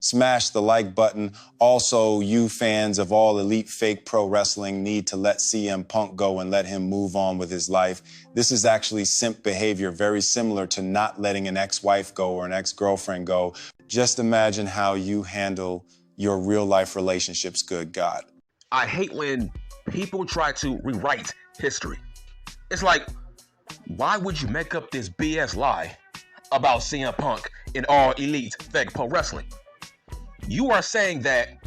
Smash the like button. Also, you fans of all elite fake pro wrestling need to let CM Punk go and let him move on with his life. This is actually simp behavior, very similar to not letting an ex-wife go or an ex-girlfriend go. Just imagine how you handle your real-life relationships, good God. I hate when people try to rewrite history. It's like, why would you make up this BS lie about CM Punk in All Elite Fake Pro Wrestling? You are saying that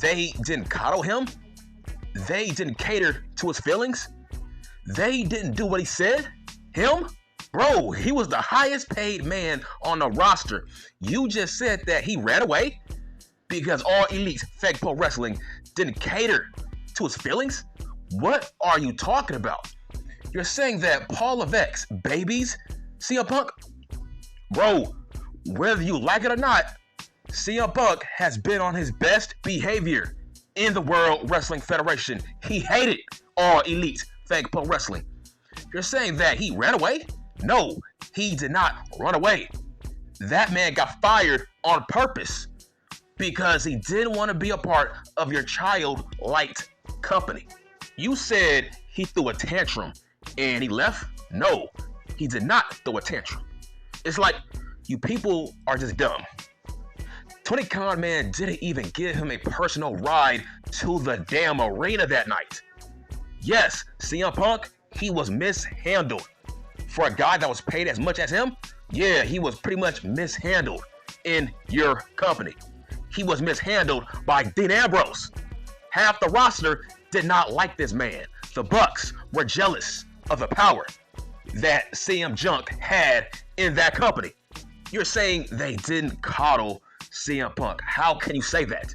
they didn't coddle him? They didn't cater to his feelings? They didn't do what he said? Him? Bro, he was the highest paid man on the roster. You just said that he ran away because All Elite Fake Pro Wrestling didn't cater to his feelings? What are you talking about? You're saying that Paul Levesque babies CM Punk? Bro, whether you like it or not, CM Punk has been on his best behavior in the World Wrestling Federation. He hated All Elite Fake Pro Wrestling. You're saying that he ran away? No, he did not run away. That man got fired on purpose because he didn't want to be a part of your child-liked company. You said he threw a tantrum and he left? No, he did not throw a tantrum. It's like you people are just dumb. Tony Khan, man, didn't even give him a personal ride to the damn arena that night. Yes, CM Punk, he was mishandled. For a guy that was paid as much as him, yeah, he was pretty much mishandled in your company. He was mishandled by Dean Ambrose. Half the roster did not like this man. The Bucks were jealous of the power that CM Junk had in that company. You're saying they didn't coddle CM Punk. How can you say that?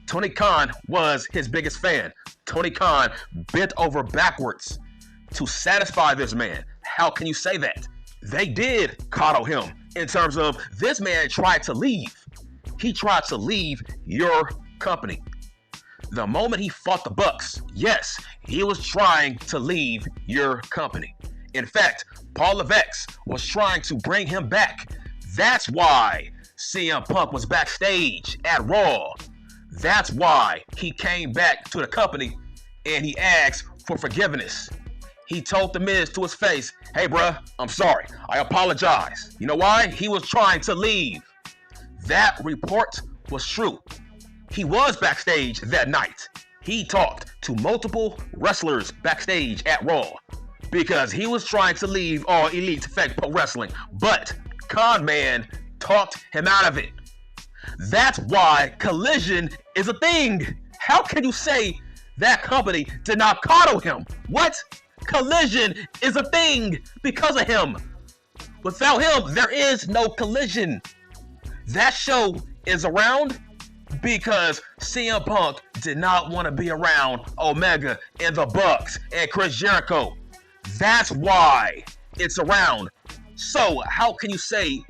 Tony Khan was his biggest fan. Tony Khan bent over backwards to satisfy this man. How can you say that? They did coddle him in terms of this man tried to leave. He tried to leave your company. The moment he fought the Bucks, yes, he was trying to leave your company. In fact, Paul Levesque was trying to bring him back. That's why CM Punk was backstage at Raw. That's why he came back to the company and he asked for forgiveness. He told The Miz to his face, hey bruh, I'm sorry, I apologize. You know why? He was trying to leave. That report was true. He was backstage that night. He talked to multiple wrestlers backstage at Raw because he was trying to leave All Elite Fake Pro Wrestling, but Con Man talked him out of it. That's why Collision is a thing. How can you say that company did not coddle him? What? Collision is a thing because of him. Without him, there is no Collision. That show is around because CM Punk did not want to be around Omega and the Bucks and Chris Jericho. That's why it's around. So how can you say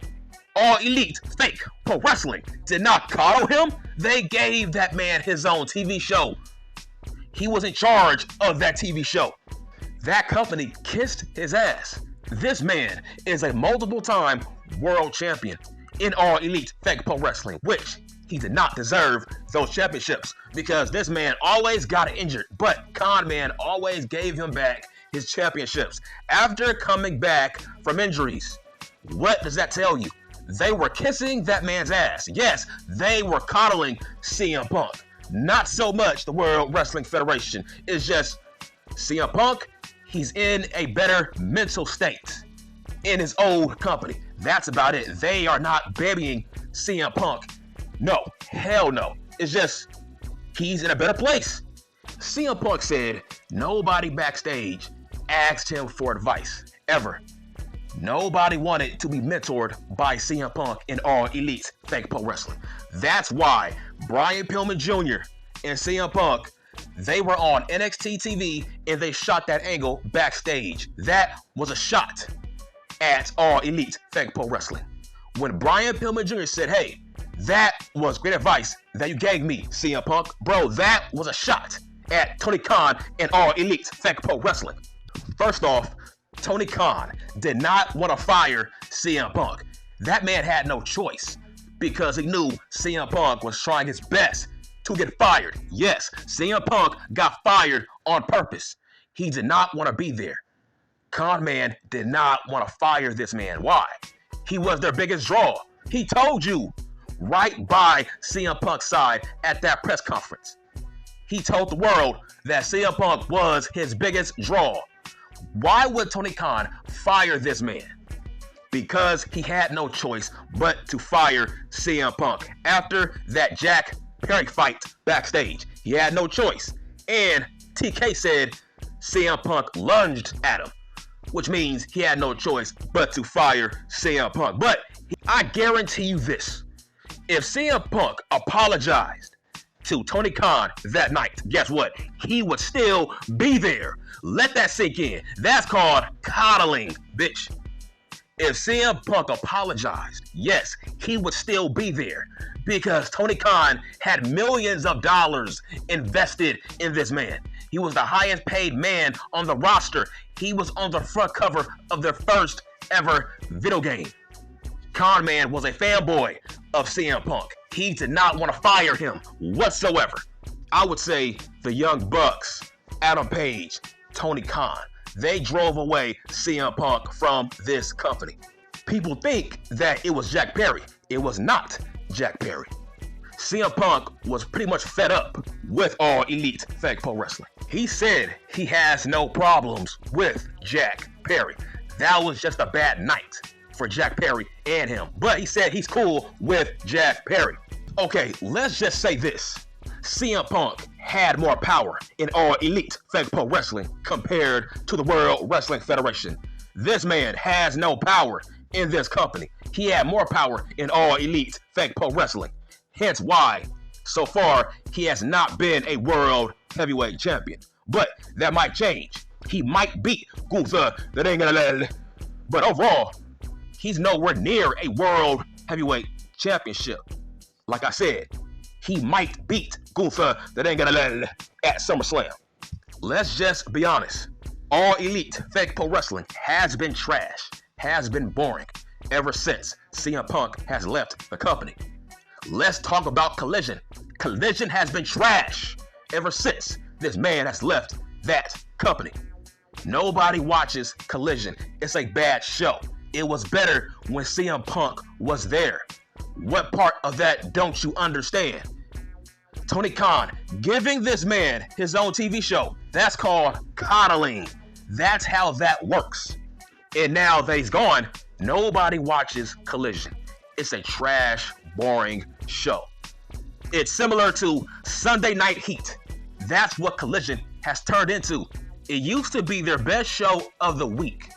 All Elite Fake Pro Wrestling did not coddle him? They gave that man his own TV show. He was in charge of that TV show. That company kissed his ass. This man is a multiple-time world champion in All Elite Fake Pro Wrestling, which he did not deserve those championships because this man always got injured, but Con Man always gave him back his championships after coming back from injuries. What does that tell you? They were kissing that man's ass. Yes, they were coddling CM Punk. Not so much the World Wrestling Federation. It's just CM Punk, he's in a better mental state in his old company. That's about it. They are not babying CM Punk. No, hell no. It's just he's in a better place. CM Punk said nobody backstage asked him for advice, ever. Nobody wanted to be mentored by CM Punk in All Elite Fake Pro Wrestling. That's why Brian Pillman Jr. and CM Punk, they were on NXT TV and they shot that angle backstage. That was a shot at All Elite Fake Pro Wrestling. When Brian Pillman Jr. said, hey, that was great advice that you gave me, CM Punk. Bro, that was a shot at Tony Khan and All Elite Fake Pro Wrestling. First off, Tony Khan did not want to fire CM Punk. That man had no choice because he knew CM Punk was trying his best to get fired. Yes, CM Punk got fired on purpose. He did not want to be there. Con Man did not want to fire this man. Why? He was their biggest draw. He told you right by CM Punk's side at that press conference. He told the world that CM Punk was his biggest draw. Why would Tony Khan fire this man? Because he had no choice but to fire CM Punk after that Jack Perry fight backstage. He had no choice. And TK said CM Punk lunged at him, which means he had no choice but to fire CM Punk. But I guarantee you this. If CM Punk apologized to Tony Khan that night, guess what? He would still be there. Let that sink in. That's called coddling, bitch. If CM Punk apologized, yes, he would still be there because Tony Khan had millions of dollars invested in this man. He was the highest paid man on the roster. He was on the front cover of their first ever video game. Con Man was a fanboy of CM Punk. He did not want to fire him whatsoever. I would say the Young Bucks, Adam Page, Tony Khan, they drove away CM Punk from this company. People think that it was Jack Perry. It was not Jack Perry. CM Punk was pretty much fed up with All Elite Fake Pro Wrestling. He said he has no problems with Jack Perry. That was just a bad night for Jack Perry and him. But he said he's cool with Jack Perry. Okay, let's just say this. CM Punk had more power in All Elite Fake Pro Wrestling compared to the World Wrestling Federation. This man has no power in this company. He had more power in All Elite Fake Pro Wrestling. Hence why, so far, he has not been a World Heavyweight Champion. But that might change. He might beat Gunther, but overall, he's nowhere near a World Heavyweight Championship. Like I said, he might beat Gunther at SummerSlam. Let's just be honest. All Elite Fake Pro Wrestling has been trash, has been boring ever since CM Punk has left the company. Let's talk about Collision. Collision has been trash ever since this man has left that company. Nobody watches Collision. It's a bad show. It was better when CM Punk was there. What part of that don't you understand? Tony Khan giving this man his own TV show. That's called coddling. That's how that works. And now that he's gone, nobody watches Collision. It's a trash, boring show. It's similar to Sunday Night Heat. That's what Collision has turned into. It used to be their best show of the week,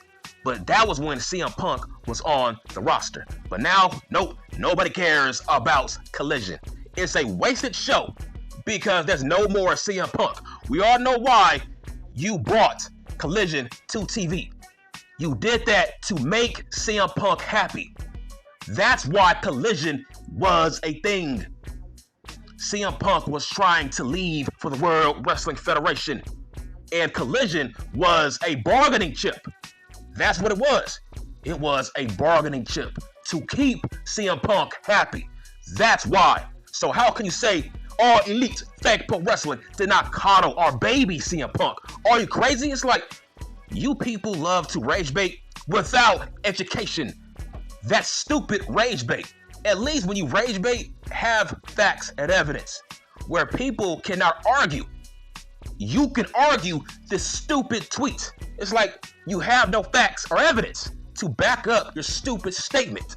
but that was when CM Punk was on the roster. But now, nope, nobody cares about Collision. It's a wasted show because there's no more CM Punk. We all know why you brought Collision to TV. You did that to make CM Punk happy. That's why Collision was a thing. CM Punk was trying to leave for the World Wrestling Federation, and Collision was a bargaining chip. That's what it was. It was a bargaining chip to keep CM Punk happy. That's why. So how can you say All Elite Fake Pro Wrestling did not coddle our baby CM Punk? Are you crazy? It's like you people love to rage bait without education. That's stupid rage bait. At least when you rage bait, have facts and evidence. Where people cannot argue. You can argue this stupid tweet. It's like you have no facts or evidence to back up your stupid statement.